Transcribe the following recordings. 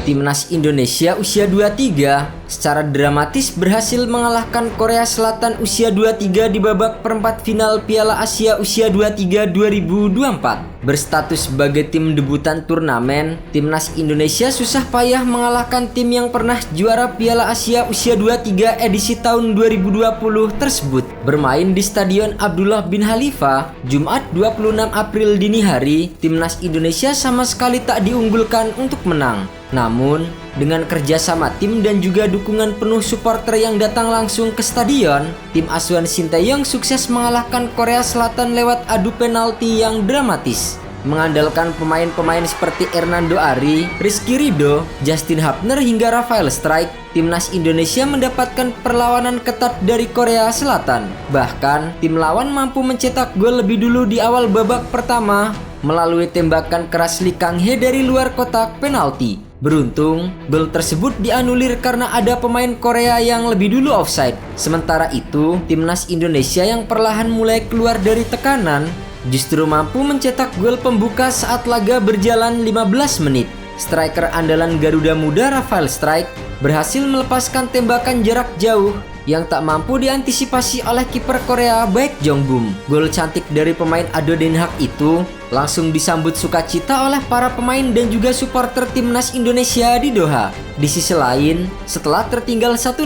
Timnas Indonesia usia 23 secara dramatis berhasil mengalahkan Korea Selatan usia 23 di babak perempat final Piala Asia usia 23 2024. Berstatus sebagai tim debutan turnamen, Timnas Indonesia susah payah mengalahkan tim yang pernah juara Piala Asia usia 23 edisi tahun 2020 tersebut. Bermain di Stadion Abdullah bin Khalifa, Jumat 26 April dini hari, Timnas Indonesia sama sekali tak diunggulkan untuk menang. Namun, dengan kerjasama tim dan juga dukungan penuh supporter yang datang langsung ke stadion, tim asuhan Sinteyong sukses mengalahkan Korea Selatan lewat adu penalti yang dramatis. Mengandalkan pemain-pemain seperti Hernando Ari, Rizky Ridho, Justin Hapner hingga Rafael Strijk, Timnas Indonesia mendapatkan perlawanan ketat dari Korea Selatan. Bahkan, tim lawan mampu mencetak gol lebih dulu di awal babak pertama melalui tembakan keras Lee Kang-hee dari luar kotak penalti. Beruntung, gol tersebut dianulir karena ada pemain Korea yang lebih dulu offside. Sementara itu, Timnas Indonesia yang perlahan mulai keluar dari tekanan justru mampu mencetak gol pembuka saat laga berjalan 15 menit. Striker andalan Garuda Muda Rafael Strijk berhasil melepaskan tembakan jarak jauh yang tak mampu diantisipasi oleh kiper Korea Baek Jong-bum. Gol cantik dari pemain Ado Den Haag itu langsung disambut sukacita oleh para pemain dan juga supporter Timnas Indonesia di Doha. Di sisi lain, setelah tertinggal 1-0,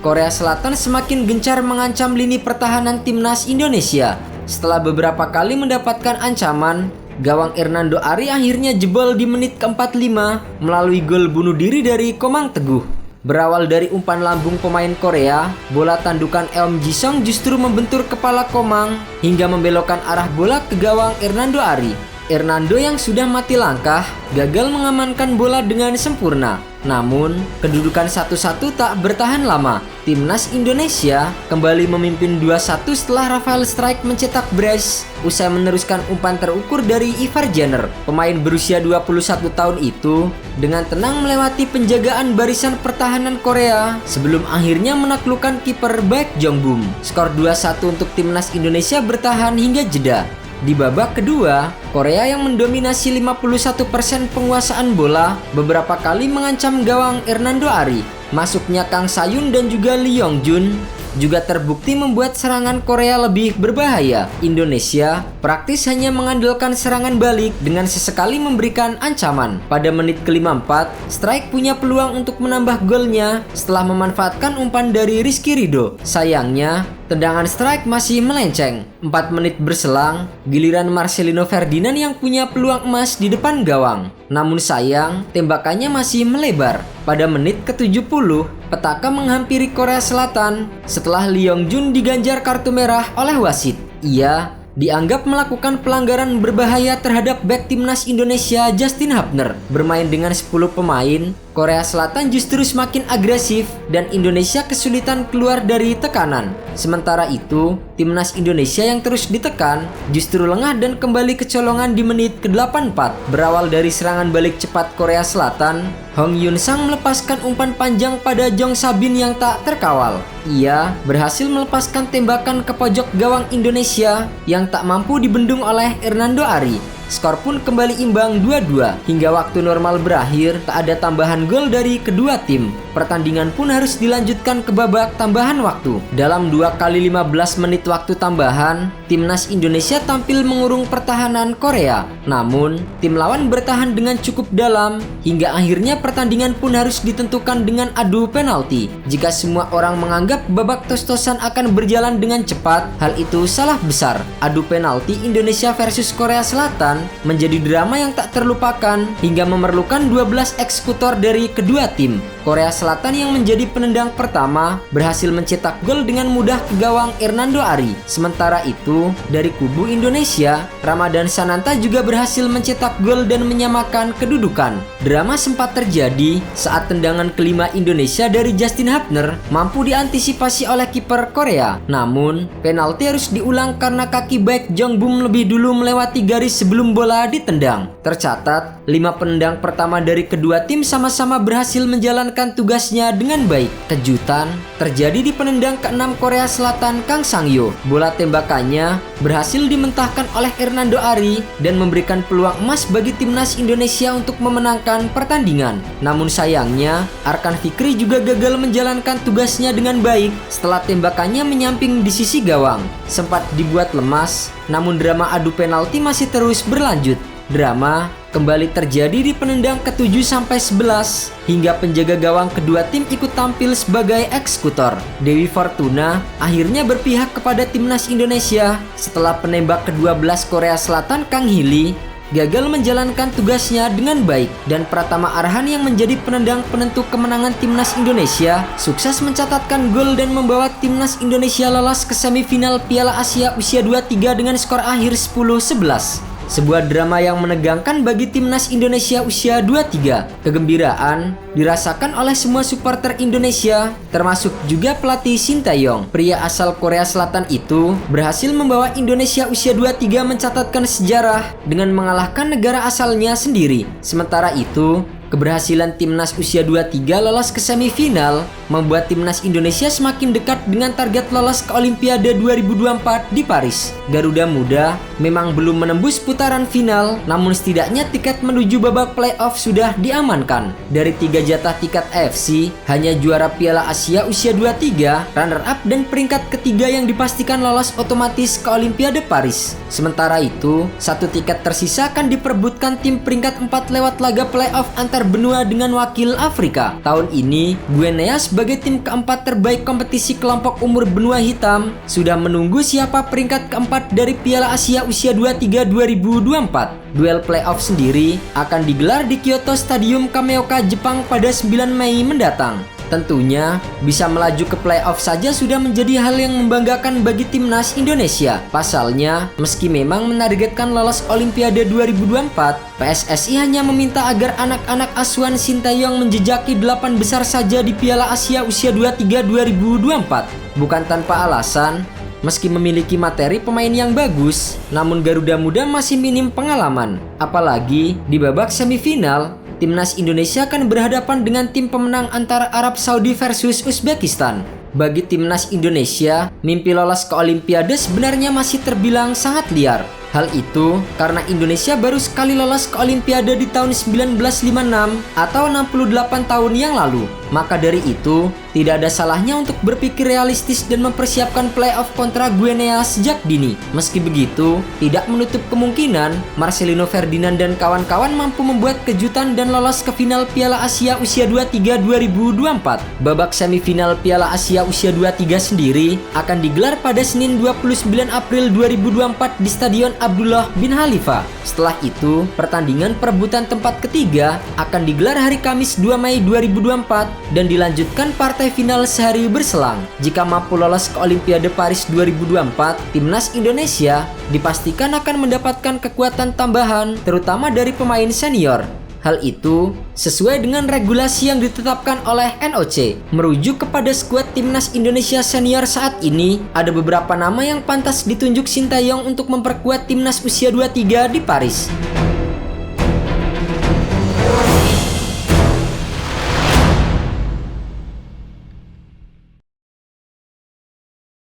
Korea Selatan semakin gencar mengancam lini pertahanan Timnas Indonesia. Setelah beberapa kali mendapatkan ancaman, gawang Hernando Ari akhirnya jebol di menit ke-45 melalui gol bunuh diri dari Komang Teguh. Berawal dari umpan lambung pemain Korea, bola tandukan Eom Ji-sung justru membentur kepala Komang hingga membelokkan arah bola ke gawang Hernando Ari. Hernando yang sudah mati langkah gagal mengamankan bola dengan sempurna. Namun, kedudukan 1-1 tak bertahan lama. Timnas Indonesia kembali memimpin 2-1 setelah Rafael Strijk mencetak brace usai meneruskan umpan terukur dari Ivar Jenner. Pemain berusia 21 tahun itu dengan tenang melewati penjagaan barisan pertahanan Korea sebelum akhirnya menaklukkan kiper Baek Jong-bum. Skor 2-1 untuk Timnas Indonesia bertahan hingga jeda. Di babak kedua, Korea yang mendominasi 51% penguasaan bola beberapa kali mengancam gawang Hernando Ari. Masuknya Kang Sayun dan juga Lee Yong-jun juga terbukti membuat serangan Korea lebih berbahaya. Indonesia praktis hanya mengandalkan serangan balik dengan sesekali memberikan ancaman. Pada menit ke-54, Strijk punya peluang untuk menambah golnya setelah memanfaatkan umpan dari Rizky Ridho. Sayangnya, tendangan Strijk masih melenceng. 4 menit berselang, giliran Marcelino Ferdinand yang punya peluang emas di depan gawang. Namun sayang, tembakannya masih melebar. Pada menit ke-70, petaka menghampiri Korea Selatan setelah Lee Yong-jun diganjar kartu merah oleh wasit. Ia dianggap melakukan pelanggaran berbahaya terhadap bek Timnas Indonesia Justin Hapner. Bermain dengan 10 pemain, Korea Selatan justru semakin agresif dan Indonesia kesulitan keluar dari tekanan. Sementara itu, Timnas Indonesia yang terus ditekan justru lengah dan kembali kecolongan di menit ke-84. Berawal dari serangan balik cepat Korea Selatan, Hong Yoon-sang melepaskan umpan panjang pada Jong Sa-bin yang tak terkawal. Ia berhasil melepaskan tembakan ke pojok gawang Indonesia yang tak mampu dibendung oleh Hernando Ari. Skor pun kembali imbang 2-2. Hingga waktu normal berakhir, tak ada tambahan gol dari kedua tim. Pertandingan pun harus dilanjutkan ke babak tambahan waktu. Dalam 2 kali 15 menit waktu tambahan, Timnas Indonesia tampil mengurung pertahanan Korea. Namun, tim lawan bertahan dengan cukup dalam, hingga akhirnya pertandingan pun harus ditentukan dengan adu penalti. Jika semua orang menganggap babak tos-tosan akan berjalan dengan cepat, hal itu salah besar. Adu penalti Indonesia versus Korea Selatan menjadi drama yang tak terlupakan hingga memerlukan 12 eksekutor dari kedua tim. Korea Selatan yang menjadi penendang pertama berhasil mencetak gol dengan mudah ke gawang Hernando Ari. Sementara itu, dari kubu Indonesia, Ramadan Sananta juga berhasil mencetak gol dan menyamakan kedudukan. Drama sempat terjadi saat tendangan kelima Indonesia dari Justin Hapner mampu diantisipasi oleh kiper Korea. Namun, penalti harus diulang karena kaki Baek Jong-bum lebih dulu melewati garis sebelum sebelum bola ditendang. Tercatat, 5 penendang pertama dari kedua tim sama-sama berhasil menjalankan tugasnya dengan baik. Kejutan terjadi di penendang ke-6 Korea Selatan Kang Sang-yo. Bola tembakannya berhasil dimentahkan oleh Hernando Ari dan memberikan peluang emas bagi timnas Indonesia untuk memenangkan pertandingan. Namun sayangnya, Arkan Fikri juga gagal menjalankan tugasnya dengan baik setelah tembakannya menyamping di sisi gawang. Sempat dibuat lemas, namun drama adu penalti masih terus berlanjut. Drama kembali terjadi di penendang ke-7 sampai 11 hingga penjaga gawang kedua tim ikut tampil sebagai eksekutor. Dewi Fortuna akhirnya berpihak kepada timnas Indonesia setelah penembak ke-12 Korea Selatan Kang Hee-lee gagal menjalankan tugasnya dengan baik, dan Pratama Arhan yang menjadi penendang penentu kemenangan timnas Indonesia sukses mencatatkan gol dan membawa timnas Indonesia lolos ke semifinal Piala Asia usia 23 dengan skor akhir 10-11. Sebuah drama yang menegangkan bagi timnas Indonesia usia 23. Kegembiraan dirasakan oleh semua supporter Indonesia, termasuk juga pelatih Shin Tae-yong. Pria asal Korea Selatan itu berhasil membawa Indonesia usia 23 mencatatkan sejarah dengan mengalahkan negara asalnya sendiri. Sementara itu, keberhasilan timnas usia 23 lolos ke semifinal membuat timnas Indonesia semakin dekat dengan target lolos ke Olimpiade 2024 di Paris. Garuda Muda memang belum menembus putaran final, namun setidaknya tiket menuju babak playoff sudah diamankan. Dari 3 jatah tiket AFC, hanya juara Piala Asia usia 23, runner-up dan peringkat ketiga yang dipastikan lolos otomatis ke Olimpiade Paris. Sementara itu, 1 tiket tersisa akan diperebutkan tim peringkat 4 lewat laga playoff antar benua dengan wakil Afrika. Tahun ini, Guinea sebagai tim keempat terbaik kompetisi kelompok umur benua hitam sudah menunggu siapa peringkat keempat dari Piala Asia usia 23 2024. Duel playoff sendiri akan digelar di Kyoto Stadium Kameoka, Jepang pada 9 Mei mendatang. Tentunya, bisa melaju ke playoff saja sudah menjadi hal yang membanggakan bagi timnas Indonesia. Pasalnya, meski memang menargetkan lolos Olimpiade 2024, PSSI hanya meminta agar anak-anak asuhan Shin Tae-yong menjejaki 8 besar saja di Piala Asia usia 23 2024. Bukan tanpa alasan, meski memiliki materi pemain yang bagus, namun Garuda Muda masih minim pengalaman. Apalagi di babak semifinal, timnas Indonesia akan berhadapan dengan tim pemenang antara Arab Saudi versus Uzbekistan. Bagi timnas Indonesia, mimpi lolos ke Olimpiade sebenarnya masih terbilang sangat liar. Hal itu karena Indonesia baru sekali lolos ke Olimpiade di tahun 1956 atau 68 tahun yang lalu. Maka dari itu, tidak ada salahnya untuk berpikir realistis dan mempersiapkan playoff kontra Guinea sejak dini. Meski begitu, tidak menutup kemungkinan Marcelino Ferdinand dan kawan-kawan mampu membuat kejutan dan lolos ke final Piala Asia usia 23 2024. Babak semifinal Piala Asia usia 23 sendiri akan digelar pada Senin 29 April 2024 di Stadion Abdullah bin Khalifa. Setelah itu, pertandingan perebutan tempat ketiga akan digelar hari Kamis 2 Mei 2024 dan dilanjutkan partai final sehari berselang. Jika mampu lolos ke Olimpiade Paris 2024, timnas Indonesia dipastikan akan mendapatkan kekuatan tambahan terutama dari pemain senior. Hal itu sesuai dengan regulasi yang ditetapkan oleh NOC. Merujuk kepada skuad timnas Indonesia senior saat ini, ada beberapa nama yang pantas ditunjuk Shin Tae-yong untuk memperkuat timnas usia 23 di Paris.